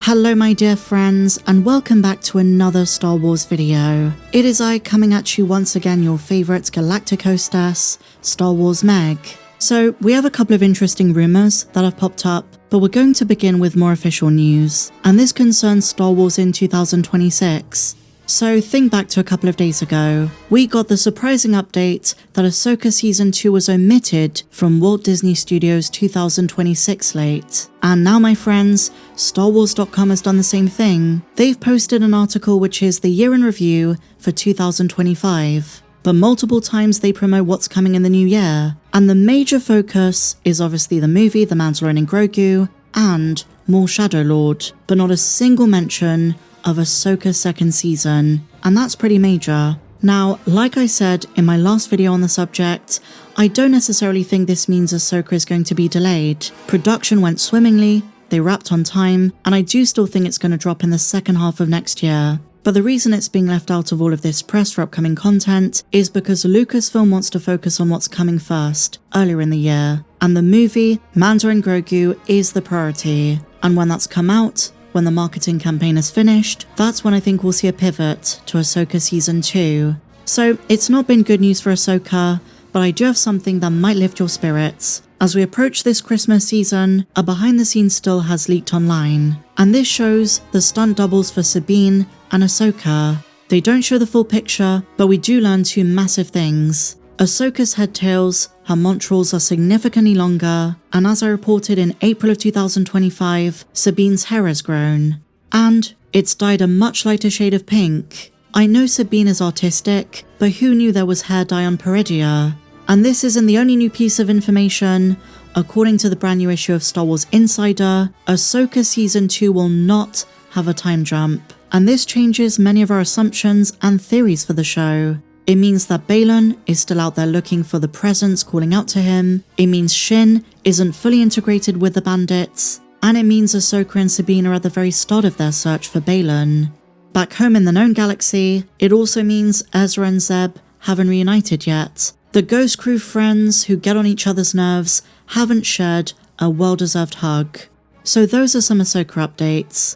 Hello my dear friends, and welcome back to another Star Wars video. It is I coming at you once again, your favourite galactic hostess, Star Wars Meg. So we have a couple of interesting rumours that have popped up, but we're going to begin with more official news, and this concerns Star Wars in 2026. So think back to a couple of days ago. We got the surprising update that Ahsoka Season 2 was omitted from Walt Disney Studios' 2026 slate. And now my friends, StarWars.com has done the same thing. They've posted an article which is the year in review for 2025. But multiple times they promote what's coming in the new year. And the major focus is obviously the movie The Mandalorian and Grogu and Maul Shadow Lord, but not a single mention of Ahsoka's second season, and that's pretty major. Now, like I said in my last video on the subject, I don't necessarily think this means Ahsoka is going to be delayed. Production went swimmingly, they wrapped on time, and I do still think it's going to drop in the second half of next year. But the reason it's being left out of all of this press for upcoming content is because Lucasfilm wants to focus on what's coming first, earlier in the year, and the movie Mandalorian and Grogu is the priority. And when that's come out, when the marketing campaign is finished, that's when I think we'll see a pivot to Ahsoka Season 2. So it's not been good news for Ahsoka, but I do have something that might lift your spirits. As we approach this Christmas season, a behind the scenes still has leaked online, and this shows the stunt doubles for Sabine and Ahsoka. They don't show the full picture, but we do learn two massive things. Ahsoka's head tails, her montrals are significantly longer, and as I reported in April of 2025, Sabine's hair has grown. And it's dyed a much lighter shade of pink. I know Sabine is artistic, but who knew there was hair dye on Peridea? And this isn't the only new piece of information. According to the brand new issue of Star Wars Insider, Ahsoka Season 2 will not have a time jump. And this changes many of our assumptions and theories for the show. It means that Baylan is still out there looking for the presence calling out to him. It means Shin isn't fully integrated with the bandits. And it means Ahsoka and Sabine are at the very start of their search for Baylan. Back home in the known galaxy, it also means Ezra and Zeb haven't reunited yet. The Ghost Crew friends who get on each other's nerves haven't shared a well-deserved hug. So those are some Ahsoka updates.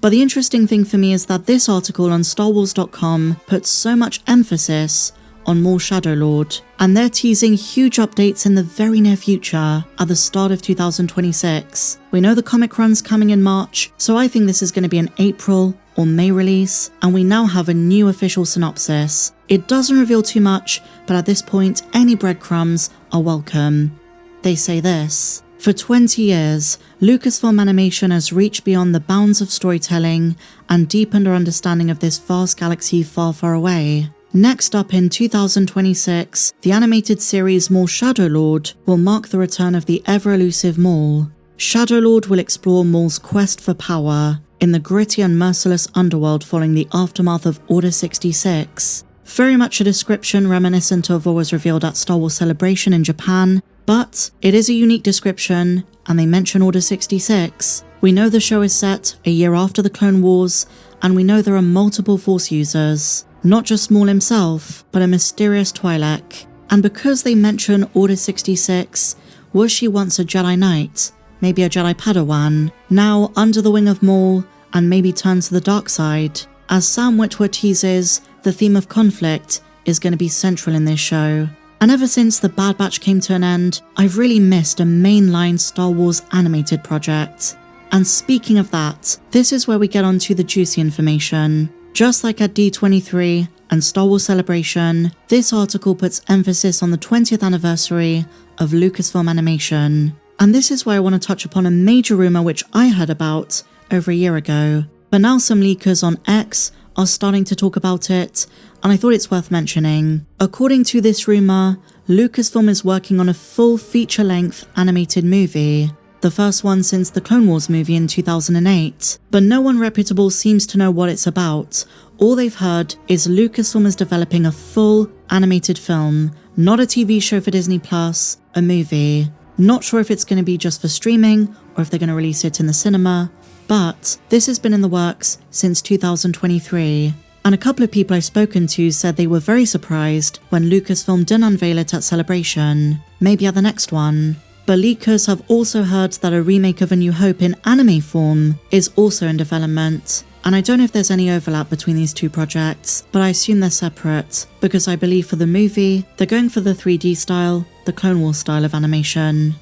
But the interesting thing for me is that this article on StarWars.com puts so much emphasis on Maul Shadow Lord, and they're teasing huge updates in the very near future at the start of 2026. We know the comic run's coming in March, so I think this is going to be an April or May release, and we now have a new official synopsis. It doesn't reveal too much, but at this point, any breadcrumbs are welcome. They say this: for 20 years, Lucasfilm Animation has reached beyond the bounds of storytelling and deepened our understanding of this vast galaxy far, far away. Next up in 2026, the animated series Maul Shadow Lord will mark the return of the ever-elusive Maul. Shadow Lord will explore Maul's quest for power in the gritty and merciless underworld following the aftermath of Order 66. Very much a description reminiscent of what was revealed at Star Wars Celebration in Japan, but it is a unique description, and they mention Order 66. We know the show is set a year after the Clone Wars, and we know there are multiple Force users. Not just Maul himself, but a mysterious Twi'lek. And because they mention Order 66, was she once a Jedi Knight? Maybe a Jedi Padawan? Now under the wing of Maul, and maybe turned to the dark side? As Sam Witwer teases, the theme of conflict is going to be central in this show. And ever since The Bad Batch came to an end, I've really missed a mainline Star Wars animated project. And speaking of that, this is where we get onto the juicy information. Just like at D23 and Star Wars Celebration, this article puts emphasis on the 20th anniversary of Lucasfilm Animation. And this is where I want to touch upon a major rumour which I heard about over a year ago. But now some leakers on X are starting to talk about it, and I thought it's worth mentioning. According to this rumour, Lucasfilm is working on a full feature-length animated movie, the first one since the Clone Wars movie in 2008, but no one reputable seems to know what it's about. All they've heard is Lucasfilm is developing a full animated film, not a TV show for Disney+, a movie. Not sure if it's going to be just for streaming, or if they're going to release it in the cinema, but this has been in the works since 2023. And a couple of people I've spoken to said they were very surprised when Lucasfilm didn't unveil it at Celebration, maybe at the next one. but leakers have also heard that a remake of A New Hope in anime form is also in development. And I don't know if there's any overlap between these two projects, but I assume they're separate, because I believe for the movie, they're going for the 3D style, the Clone Wars style of animation.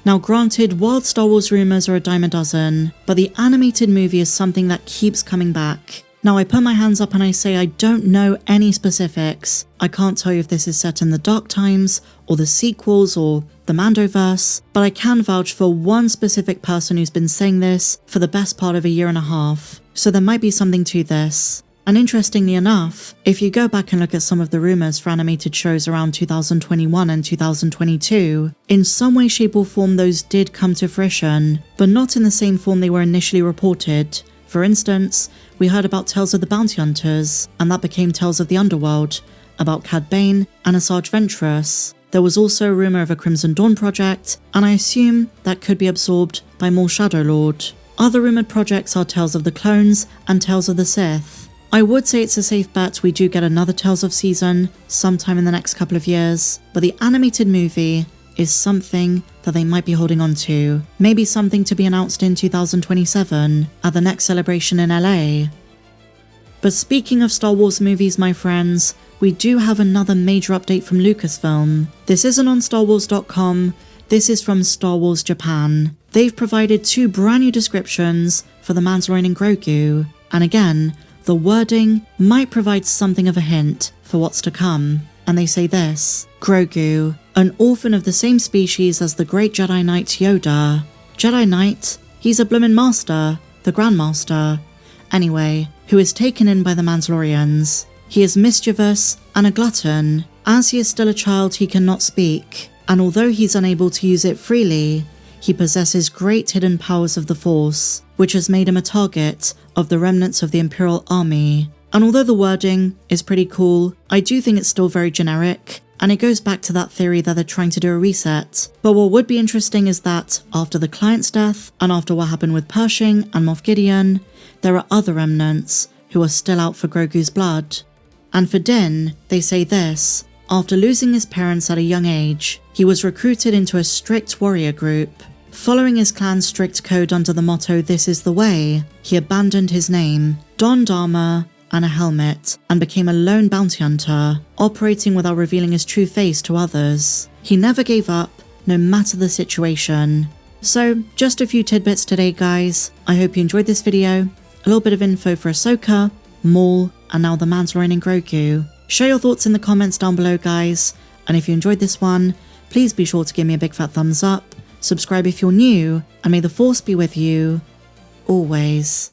Now granted, wild Star Wars rumours are a dime a dozen, but the animated movie is something that keeps coming back. Now I put my hands up and I say I don't know any specifics. I can't tell you if this is set in the Dark Times, or the sequels, or the Mandoverse, but I can vouch for one specific person who's been saying this for the best part of a year and a half. So there might be something to this. And interestingly enough, if you go back and look at some of the rumours for animated shows around 2021 and 2022, in some way, shape or form those did come to fruition, but not in the same form they were initially reported. For instance, we heard about Tales of the Bounty Hunters, and that became Tales of the Underworld, about Cad Bane and Asajj Ventress. There was also a rumour of a Crimson Dawn project, and I assume that could be absorbed by Maul Shadow Lord. Other rumoured projects are Tales of the Clones and Tales of the Sith. I would say it's a safe bet we do get another Tales of season sometime in the next couple of years, but the animated movie is something that they might be holding on to. Maybe something to be announced in 2027 at the next celebration in LA. But speaking of Star Wars movies, my friends, we do have another major update from Lucasfilm. This isn't on StarWars.com, this is from Star Wars Japan. They've provided 2 brand new descriptions for the Mandalorian and Grogu, and again, the wording might provide something of a hint for what's to come. And they say this: Grogu, an orphan of the same species as the great Jedi Knight Yoda. Jedi Knight? He's a bloomin' master, the Grandmaster. Anyway, who is taken in by the Mandalorians. He is mischievous and a glutton. As he is still a child, he cannot speak, and although he's unable to use it freely, he possesses great hidden powers of the Force, which has made him a target of the remnants of the Imperial Army. And although the wording is pretty cool, I do think it's still very generic, and it goes back to that theory that they're trying to do a reset. But what would be interesting is that, after the client's death, and after what happened with Pershing and Moff Gideon, there are other remnants who are still out for Grogu's blood. And for Din, they say this: after losing his parents at a young age, he was recruited into a strict warrior group. Following his clan's strict code under the motto "This is the way," he abandoned his name, donned armor and a helmet, and became a lone bounty hunter, operating without revealing his true face to others. He never gave up, no matter the situation. So, just a few tidbits today, guys. I hope you enjoyed this video. A little bit of info for Ahsoka, Maul, and now the Mandalorian and Grogu. Share your thoughts in the comments down below, guys. And if you enjoyed this one, please be sure to give me a big fat thumbs up, subscribe if you're new, and may the Force be with you always.